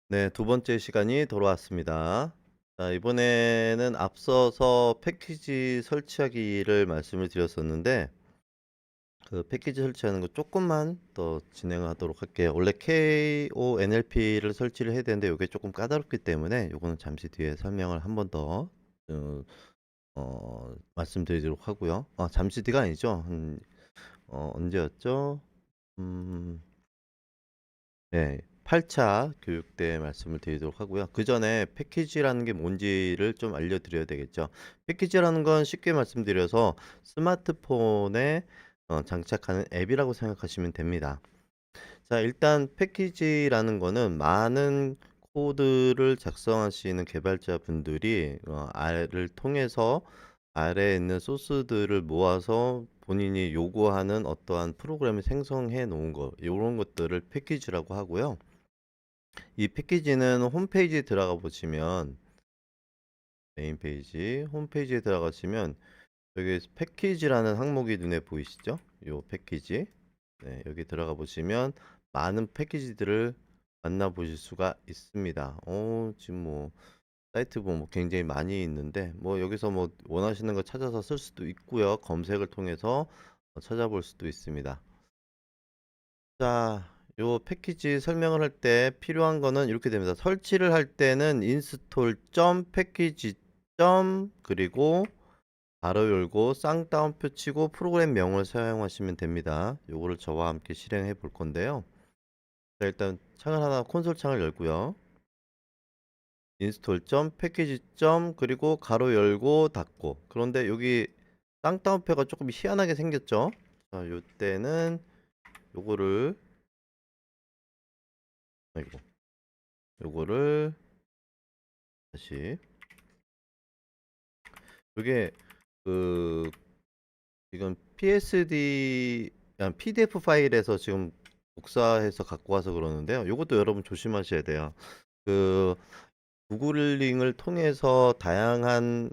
네, 두 번째 시간이 돌아왔습니다. 자, 이번에는 앞서서 패키지 설치하기를 말씀을 드렸었는데, 그 패키지 설치하는 거 조금만 더 진행하도록 할게요. 원래 KONLP를 설치를 해야 되는데, 이게 조금 까다롭기 때문에, 이거는 잠시 뒤에 설명을 한 번 더, 어, 말씀드리도록 하고요. 아, 잠시 뒤가 아니죠. 언제였죠? 음, 네, 8차 교육 때 말씀을 드리도록 하고요. 그 전에 패키지라는 게 뭔지를 좀 알려드려야 되겠죠. 패키지라는 건 쉽게 말씀드려서 스마트폰에 장착하는 앱이라고 생각하시면 됩니다. 자, 일단 패키지라는 거는 많은 코드를 작성하시는 개발자 분들이 R을 통해서 아래에 있는 소스들을 모아서 본인이 요구하는 어떠한 프로그램을 생성해 놓은 거, 이런 것들을 패키지라고 하고요. 이 패키지는 홈페이지에 들어가 보시면 메인 페이지 홈페이지에 들어가시면 여기 패키지라는 항목이 눈에 보이시죠? 요 패키지. 네, 여기 들어가 보시면 많은 패키지들을 만나보실 수가 있습니다. 지금 뭐 사이트 보면 뭐 굉장히 많이 있는데 뭐 여기서 뭐 원하시는 거 찾아서 쓸 수도 있고요. 검색을 통해서 찾아볼 수도 있습니다. 자, 요 패키지 설명을 할 때 필요한 거는 이렇게 됩니다. 설치를 할 때는 install package 그리고 바로 열고 쌍따옴표 치고 프로그램 명을 사용하시면 됩니다. 요거를 저와 함께 실행해 볼 건데요. 자, 일단 창을 하나 콘솔 창을 열고요. install package 그리고 가로 열고 닫고. 그런데 여기 쌍따옴표가 조금 희한하게 생겼죠? 자, 요때는 요거를 아이고 요거를 다시 요게 그 지금 PSD PDF 파일에서 지금 복사해서 갖고 와서 그러는데요. 요것도 여러분 조심하셔야 돼요. 그 구글링을 통해서 다양한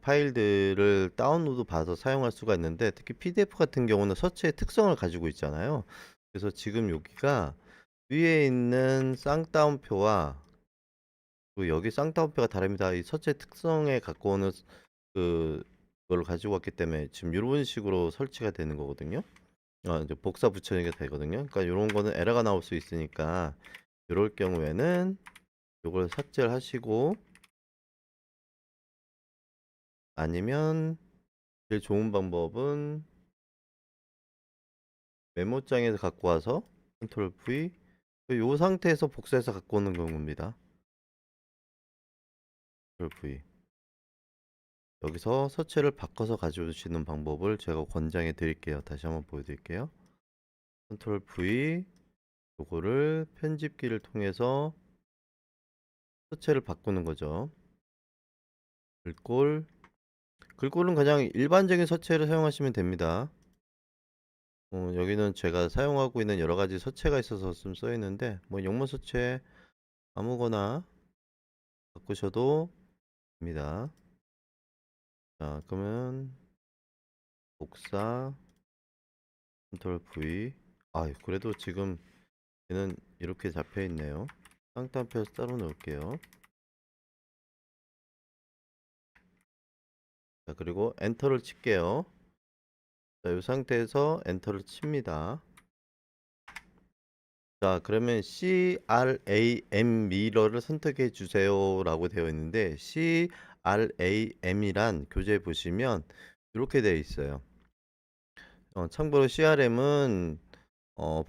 파일들을 다운로드 받아서 사용할 수가 있는데 특히 PDF 같은 경우는 서체의 특성을 가지고 있잖아요. 그래서 지금 여기가 위에 있는 쌍따옴표와 그리고 여기 쌍따옴표가 다릅니다. 이 서체 특성에 갖고 오는 그걸 가지고 왔기 때문에 지금 이런 식으로 설치가 되는 거거든요. 이제 복사 붙여내게 되거든요. 그러니까 이런 거는 에러가 나올 수 있으니까 이럴 경우에는 이걸 삭제를 하시고 아니면 제일 좋은 방법은 메모장에서 갖고 와서 컨트롤 V 이 상태에서 복사해서 갖고 오는 경우입니다. 컨트롤 V 여기서 서체를 바꿔서 가져오시는 방법을 제가 권장해 드릴게요. 다시 한번 보여드릴게요. 컨트롤 V 요거를 편집기를 통해서 서체를 바꾸는 거죠. 글꼴 글꼴은 그냥 일반적인 서체를 사용하시면 됩니다. 여기는 제가 사용하고 있는 여러 가지 서체가 있어서 좀 써 있는데 뭐 영문 서체 아무거나 바꾸셔도 됩니다. 자, 그러면 복사 컨트롤 V 그래도 지금 얘는 이렇게 잡혀 있네요. 쌍따옴표에서 따로 넣을게요. 자, 그리고 엔터를 칠게요. 자, 이 상태에서 엔터를 칩니다. 자, 그러면 CRAM 미러를 선택해 주세요 라고 되어 있는데 CRAM이란 교재 보시면 이렇게 되어 있어요. 참고로 CRM은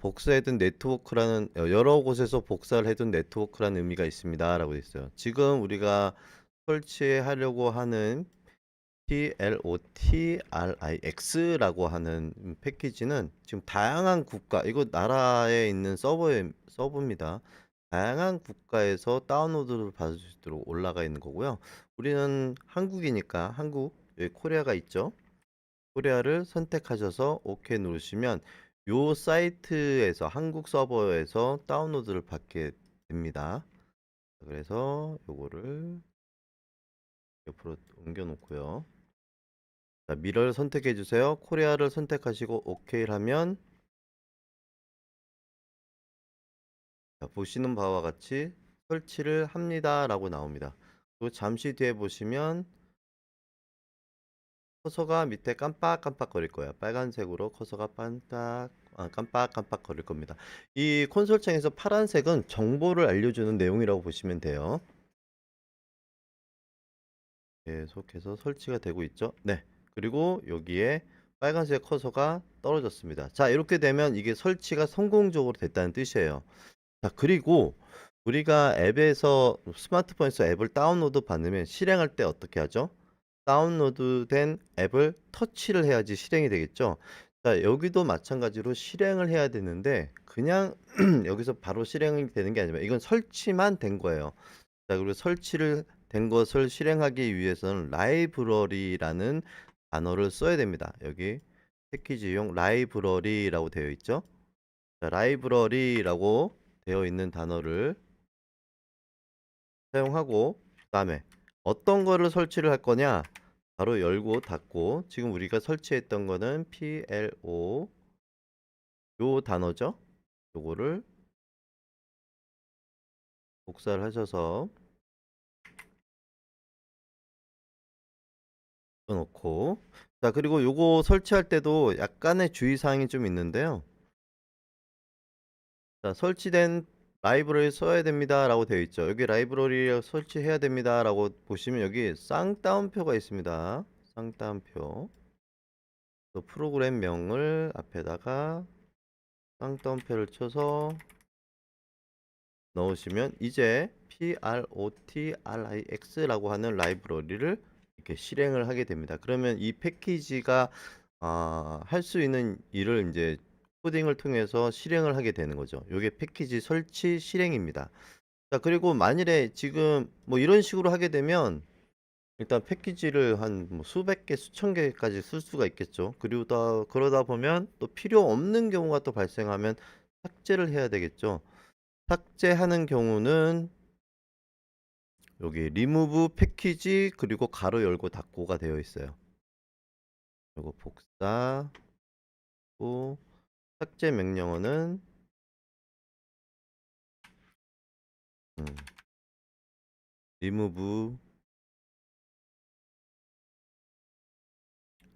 복사해둔 네트워크라는 여러 곳에서 복사를 해둔 네트워크라는 의미가 있습니다 라고 되어 있어요. 지금 우리가 설치하려고 하는 PLOTRIX라고 하는 패키지는 지금 다양한 국가, 이거 나라에 있는 서버입니다. 다양한 국가에서 다운로드를 받을 수 있도록 올라가 있는 거고요. 우리는 한국이니까 여기 코리아가 있죠. 코리아를 선택하셔서 OK 누르시면 요 사이트에서 한국 서버에서 다운로드를 받게 됩니다. 그래서 요거를 옆으로 옮겨 놓고요. 자, 미러를 선택해 주세요. 코리아를 선택하시고 OK를 하면 자, 보시는 바와 같이 설치를 합니다라고 나옵니다. 그리고 잠시 뒤에 보시면 커서가 밑에 깜빡깜빡거릴 거예요. 빨간색으로 커서가 깜빡깜빡거릴 겁니다. 이 콘솔 창에서 파란색은 정보를 알려주는 내용이라고 보시면 돼요. 계속해서 설치가 되고 있죠. 네. 그리고 여기에 빨간색 커서가 떨어졌습니다. 자, 이렇게 되면 이게 설치가 성공적으로 됐다는 뜻이에요. 자, 그리고 우리가 앱에서 스마트폰에서 앱을 다운로드 받으면 실행할 때 어떻게 하죠? 다운로드된 앱을 터치를 해야지 실행이 되겠죠. 자, 여기도 마찬가지로 실행을 해야 되는데 그냥 여기서 바로 실행이 되는 게 아니라 이건 설치만 된 거예요. 자, 그리고 설치를 된 것을 실행하기 위해서는 라이브러리라는 단어를 써야 됩니다. 여기 패키지용 라이브러리라고 되어 있죠. 자, 라이브러리라고 되어 있는 단어를 사용하고 그다음에 어떤 거를 설치를 할 거냐? 바로 열고 닫고 지금 우리가 설치했던 거는 PLO 요 단어죠. 요거를 복사를 하셔서 넣고 자, 그리고 요거 설치할 때도 약간의 주의사항이 좀 있는데요. 자, 설치된 라이브러리 써야 됩니다라고 되어 있죠. 여기 라이브러리 설치해야 됩니다라고 보시면 여기 쌍따옴표가 있습니다. 쌍따옴표. 또 프로그램명을 앞에다가 쌍따옴표를 쳐서 넣으시면 이제 PROTRIX라고 하는 라이브러리를 이렇게 실행을 하게 됩니다. 그러면 이 패키지가 할 수 있는 일을 이제 코딩을 통해서 실행을 하게 되는 거죠. 이게 패키지 설치 실행입니다. 자, 그리고 만일에 지금 뭐 이런 식으로 하게 되면 일단 패키지를 한 뭐 수백 개, 수천 개까지 쓸 수가 있겠죠. 그리고 그러다 보면 또 필요 없는 경우가 또 발생하면 삭제를 해야 되겠죠. 삭제하는 경우는 여기 리무브 패키지 그리고 가로 열고 닫고가 되어 있어요. 그리고 복사 또 삭제 명령어는 리무브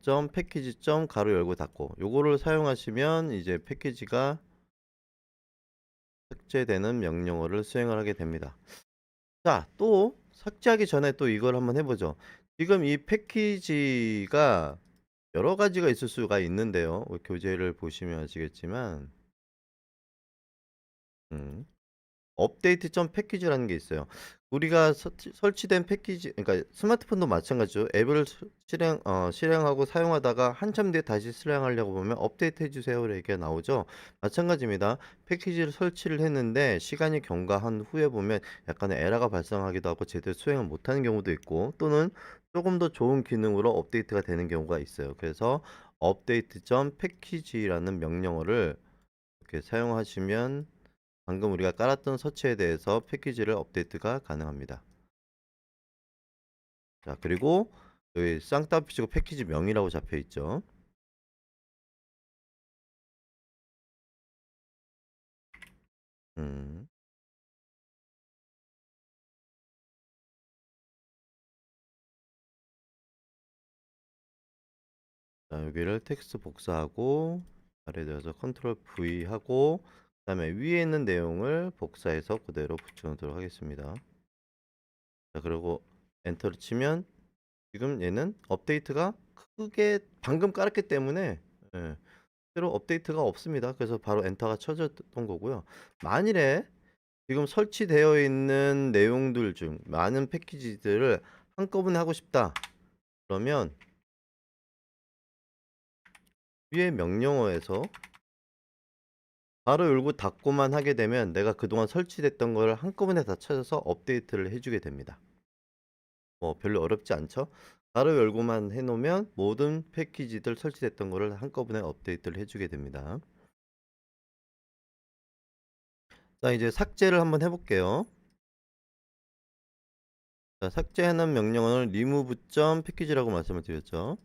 점 패키지 점 가로 열고 닫고 요거를 사용하시면 이제 패키지가 삭제되는 명령어를 수행을 하게 됩니다. 자, 또 삭제하기 전에 또 이걸 한번 해보죠. 지금 이 패키지가 여러 가지가 있을 수가 있는데요. 교재를 보시면 아시겠지만 음, 업데이트 점 패키지라는 게 있어요. 우리가 설치된 패키지, 그러니까 스마트폰도 마찬가지죠. 앱을 실행하고 사용하다가 한참 뒤에 다시 실행하려고 보면 업데이트 해주세요 이렇게 나오죠. 마찬가지입니다. 패키지를 설치를 했는데 시간이 경과한 후에 보면 약간의 에러가 발생하기도 하고 제대로 수행을 못하는 경우도 있고 또는 조금 더 좋은 기능으로 업데이트가 되는 경우가 있어요. 그래서 업데이트 점 패키지라는 명령어를 이렇게 사용하시면 방금 우리가 깔았던 서치에 대해서 패키지를 업데이트가 가능합니다. 자, 그리고 여기 쌍따옴표치고 패키지 명이라고 잡혀 있죠. 음, 자, 여기를 텍스트 복사하고 아래 들어서 컨트롤 V 하고 그다음에 위에 있는 내용을 복사해서 그대로 붙여놓도록 하겠습니다. 자, 그리고 엔터를 치면 지금 얘는 업데이트가 크게 방금 깔았기 때문에 예, 새로 업데이트가 없습니다. 그래서 바로 엔터가 쳐졌던 거고요. 만일에 지금 설치되어 있는 내용들 중 많은 패키지들을 한꺼번에 하고 싶다. 그러면 위에 명령어에서 바로 열고 닫고만 하게 되면 내가 그동안 설치됐던 걸 한꺼번에 다 찾아서 업데이트를 해주게 됩니다. 뭐 별로 어렵지 않죠? 바로 열고만 해놓으면 모든 패키지들 설치됐던 거를 한꺼번에 업데이트를 해주게 됩니다. 자, 이제 삭제를 한번 해볼게요. 자, 삭제하는 명령어는 remove 패키지라고 말씀을 드렸죠.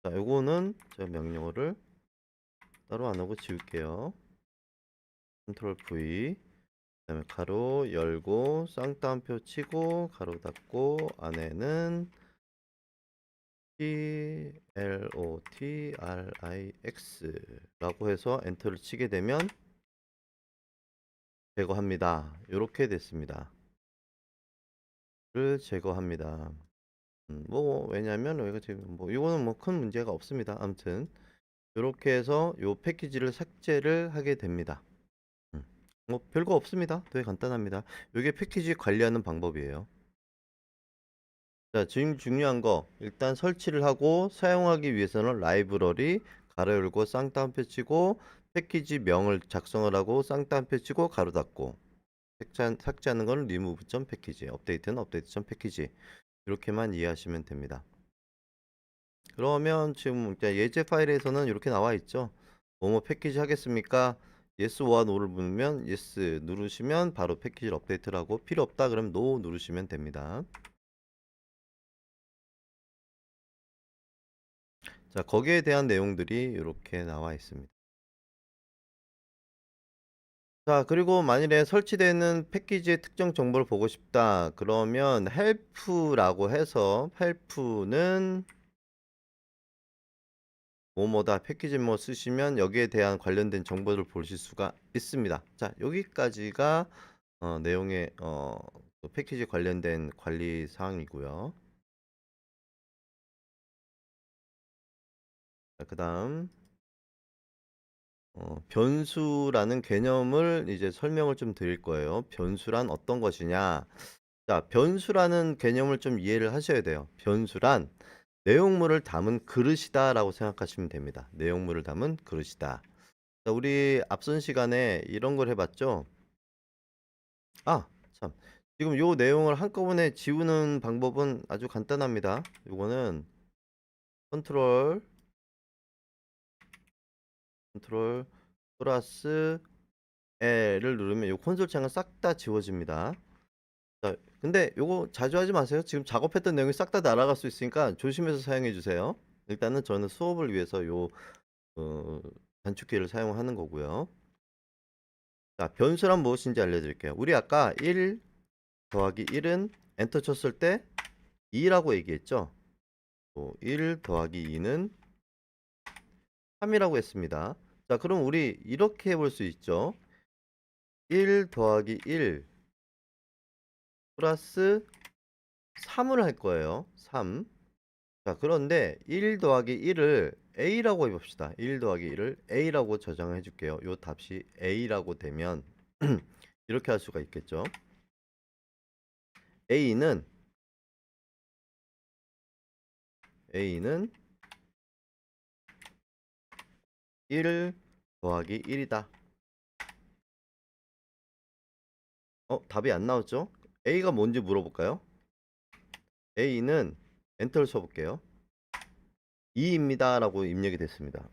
자, 요거는 제가 명령어를 따로 안 하고 지울게요. 컨트롤 V. 그다음에 가로 열고 쌍따옴표 치고 가로 닫고 안에는 PLOTRIX라고 해서 엔터를 치게 되면 제거합니다. 이렇게 됐습니다. 를 제거합니다. 뭐 왜냐면 여기가 지금 뭐 이거는 뭐 큰 문제가 없습니다. 아무튼 이렇게 해서 요 패키지를 삭제를 하게 됩니다. 뭐 별거 없습니다. 되게 간단합니다. 이게 패키지 관리하는 방법이에요. 자, 지금 중요한 거 일단 설치를 하고 사용하기 위해서는 라이브러리 가로 열고 쌍따옴표 치고 패키지 명을 작성을 하고 쌍따옴표 치고 가로 닫고 삭제하는 거는 remove 패키지, 업데이트는 업데이트 패키지 이렇게만 이해하시면 됩니다. 그러면 지금 예제 파일에서는 이렇게 나와 있죠. 뭐뭐 패키지 하겠습니까? yes or no를 누르면 yes 누르시면 바로 패키지를 업데이트를 하고 필요 없다 그러면 no 누르시면 됩니다. 자, 거기에 대한 내용들이 이렇게 나와 있습니다. 자, 그리고 만일에 설치되는 패키지의 특정 정보를 보고 싶다. 그러면 help라고 해서 help는 뭐뭐다 패키지 뭐 쓰시면 여기에 대한 관련된 정보를 보실 수가 있습니다. 자, 여기까지가 내용의 그 패키지 관련된 관리 사항이고요. 자, 그다음 변수라는 개념을 이제 설명을 좀 드릴 거예요. 변수란 어떤 것이냐? 자, 변수라는 개념을 좀 이해를 하셔야 돼요. 변수란 내용물을 담은 그릇이다라고 생각하시면 됩니다. 내용물을 담은 그릇이다. 자, 우리 앞선 시간에 이런 걸 해봤죠? 아, 참. 지금 요 내용을 한꺼번에 지우는 방법은 아주 간단합니다. 요거는 컨트롤 플러스 L을 누르면 요 콘솔 창은 싹 다 지워집니다. 자, 근데 요거 자주 하지 마세요. 지금 작업했던 내용이 싹 다 날아갈 수 있으니까 조심해서 사용해 주세요. 일단은 저는 수업을 위해서 요 어, 단축키를 사용하는 거고요. 자, 변수란 무엇인지 알려드릴게요. 우리 아까 1 더하기 1은 엔터 쳤을 때 2라고 얘기했죠. 1 더하기 2는 3이라고 했습니다. 자, 그럼 우리 이렇게 해볼 수 있죠. 1 더하기 1 플러스 3을 할 거예요. 3. 자, 그런데 1 더하기 1을 A라고 해봅시다. 1 더하기 1을 A라고 저장해 줄게요. 요 답이 A라고 되면 이렇게 할 수가 있겠죠. A는 1 더하기 1이다. 답이 안 나왔죠? A가 뭔지 물어볼까요? A는 엔터를 쳐볼게요. 2입니다 라고 입력이 됐습니다.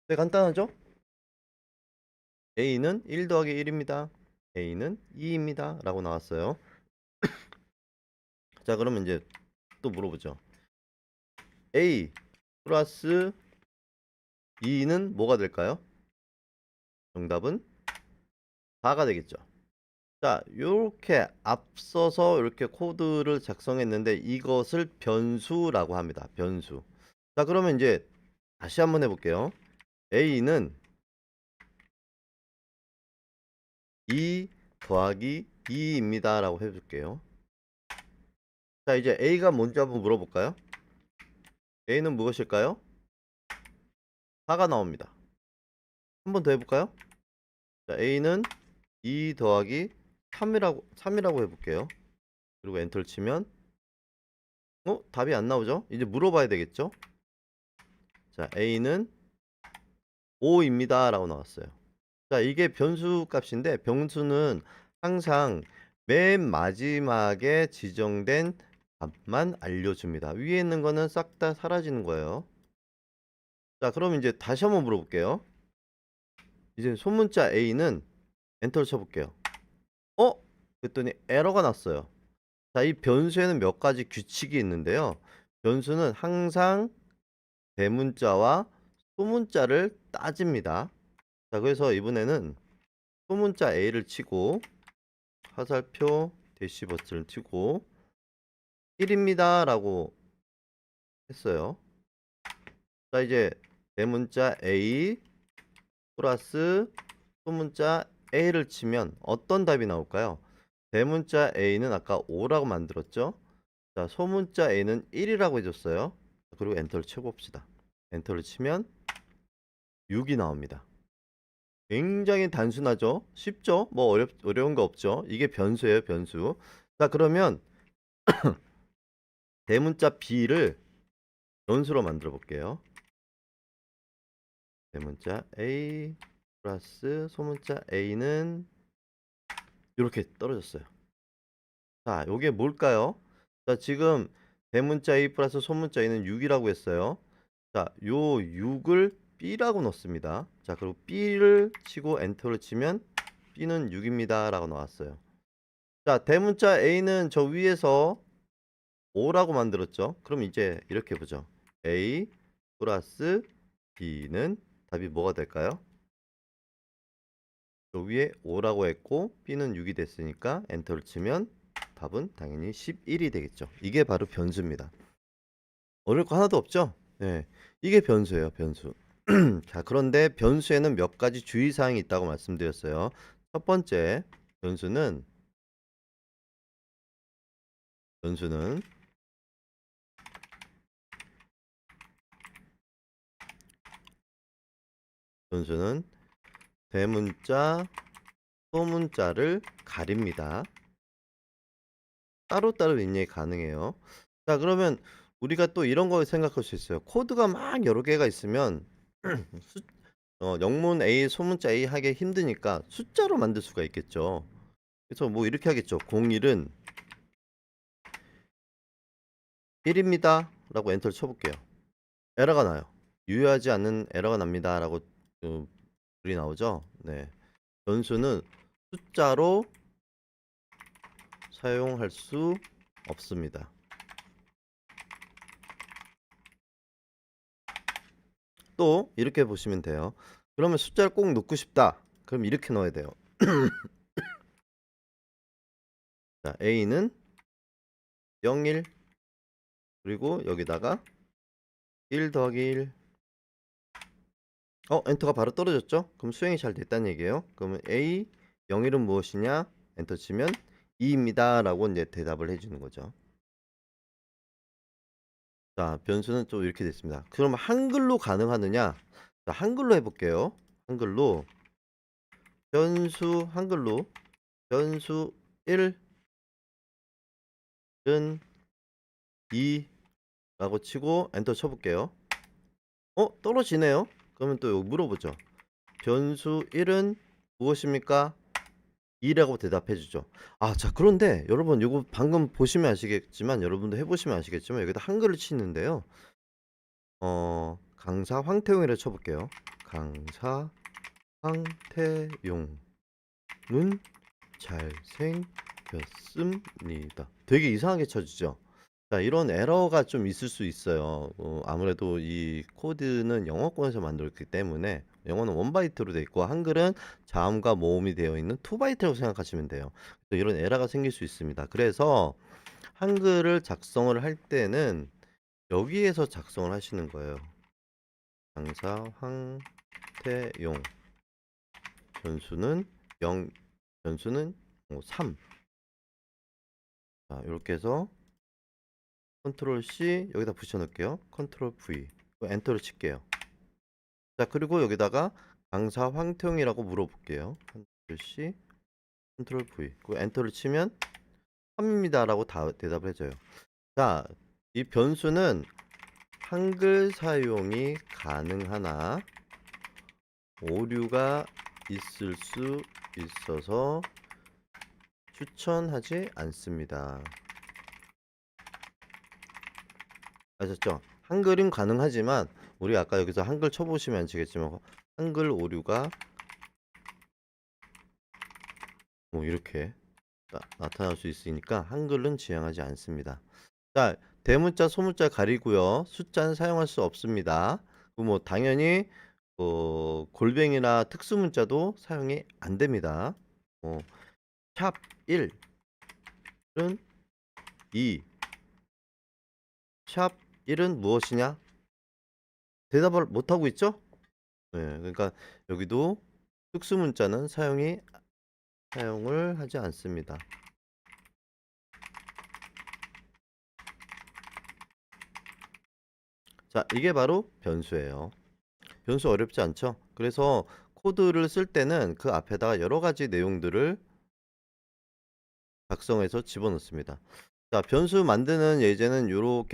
네, 간단하죠? A는 1 더하기 1입니다. A는 2입니다 라고 나왔어요. 자, 그러면 이제 또 물어보죠. A 플러스 2는 뭐가 될까요? 정답은 4가 되겠죠. 자, 요렇게 앞서서 이렇게 코드를 작성했는데 이것을 변수라고 합니다. 변수. 자, 그러면 이제 다시 한번 해볼게요. A는 2 더하기 2입니다 라고 해줄게요. 자, 이제 A가 뭔지 한번 물어볼까요? A는 무엇일까요? 4가 나옵니다. 한 번 더 해볼까요? 자, A는 2 더하기 3이라고 해볼게요. 그리고 엔터를 치면 답이 안 나오죠? 이제 물어봐야 되겠죠? 자, A는 5입니다 라고 나왔어요. 자, 이게 변수 값인데 변수는 항상 맨 마지막에 지정된 값만 알려줍니다. 위에 있는 거는 싹 다 사라지는 거예요. 자, 그럼 이제 다시 한번 물어볼게요. 이제 소문자 A는 엔터를 쳐볼게요. 그랬더니 에러가 났어요. 자, 이 변수에는 몇 가지 규칙이 있는데요. 변수는 항상 대문자와 소문자를 따집니다. 자, 그래서 이번에는 소문자 A를 치고 화살표 대시 버튼을 치고 1입니다 라고 했어요. 자, 이제 대문자 A 플러스 소문자 A를 치면 어떤 답이 나올까요? 대문자 A는 아까 5라고 만들었죠? 자, 소문자 A는 1이라고 해줬어요. 그리고 엔터를 쳐봅시다. 엔터를 치면 6이 나옵니다. 굉장히 단순하죠? 쉽죠? 뭐 어려운 거 없죠? 이게 변수예요, 변수. 자, 그러면 대문자 B를 변수로 만들어 볼게요. 대문자 A 플러스 소문자 A는 이렇게 떨어졌어요. 자, 요게 뭘까요? 자, 지금 대문자 A 플러스 소문자 A는 6이라고 했어요. 자, 요 6을 B라고 넣습니다. 자, 그리고 B를 치고 엔터를 치면 B는 6입니다 라고 나왔어요. 자, 대문자 A는 저 위에서 5라고 만들었죠. 그럼 이제 이렇게 보죠. A 플러스 B는 답이 뭐가 될까요? 저 위에 5라고 했고 B는 6이 됐으니까 엔터를 치면 답은 당연히 11이 되겠죠. 이게 바로 변수입니다. 어려울 거 하나도 없죠? 네, 이게 변수예요, 변수. 자, 그런데 변수에는 몇 가지 주의사항이 있다고 말씀드렸어요. 첫 번째, 변수는 대문자, 소문자를 가립니다. 따로따로 입력이 가능해요. 자, 그러면 우리가 또 이런 거 생각할 수 있어요. 코드가 막 여러 개가 있으면 영문 A, 소문자 A 하기 힘드니까 숫자로 만들 수가 있겠죠. 그래서 뭐 이렇게 하겠죠. 01은 1입니다 라고 엔터를 쳐볼게요. 에러가 나요. 유효하지 않는 에러가 납니다 라고 글이 나오죠. 네, 변수는 숫자로 사용할 수 없습니다. 또 이렇게 보시면 돼요. 그러면 숫자를 꼭 넣고 싶다. 그럼 이렇게 넣어야 돼요. 자, A는 01 그리고 여기다가 1 더하기 1 엔터가 바로 떨어졌죠? 그럼 수행이 잘 됐다는 얘기예요. 그러면 A 01은 무엇이냐? 엔터 치면 2입니다 라고 이제 대답을 해주는 거죠. 자, 변수는 또 이렇게 됐습니다. 그럼 한글로 가능하느냐? 자, 한글로 해볼게요. 한글로 한글로 변수 1은 2라고 치고 엔터 쳐볼게요. 떨어지네요. 그러면 또 여기 물어보죠. 변수 1은 무엇입니까? 2라고 대답해 주죠. 자, 그런데 여러분 이거 방금 보시면 아시겠지만 여러분도 해보시면 아시겠지만 여기다 한글을 치는데요. 강사 황태용이라고 쳐볼게요. 강사 황태용은 잘생겼습니다. 되게 이상하게 쳐주죠. 자, 이런 에러가 좀 있을 수 있어요. 아무래도 이 코드는 영어권에서 만들었기 때문에 영어는 1바이트로 되어 있고 한글은 자음과 모음이 되어 있는 2바이트라고 생각하시면 돼요. 이런 에러가 생길 수 있습니다. 그래서 한글을 작성을 할 때는 여기에서 작성을 하시는 거예요. 강사 황태용 변수는 3. 자, 이렇게 해서 컨트롤 C 여기다 붙여 넣을게요. 컨트롤 V 엔터를 칠게요. 자, 그리고 여기다가 강사 황태용이라고 물어볼게요. 컨트롤 C 컨트롤 V 엔터를 치면 3입니다 라고 대답을 해줘요. 자, 이 변수는 한글 사용이 가능하나 오류가 있을 수 있어서 추천하지 않습니다. 아셨죠? 한글은 가능하지만 우리 아까 여기서 한글 쳐보시면 아시겠지만 한글 오류가 뭐 이렇게 나타날 수 있으니까 한글은 지향하지 않습니다. 자, 대문자, 소문자 가리고요. 숫자는 사용할 수 없습니다. 그 뭐 당연히 골뱅이나 특수문자도 사용이 안 됩니다. 샵 1은 2, 샵 1은 무엇이냐? 대답을 못 하고 있죠? 네, 그러니까 여기도 특수문자는 사용을 하지 않습니다. 자, 이게 바로 변수예요. 변수 어렵지 않죠? 그래서 코드를 쓸 때는 그 앞에다가 여러 가지 내용들을 작성해서 집어넣습니다. 자, 변수 만드는 예제는 요렇게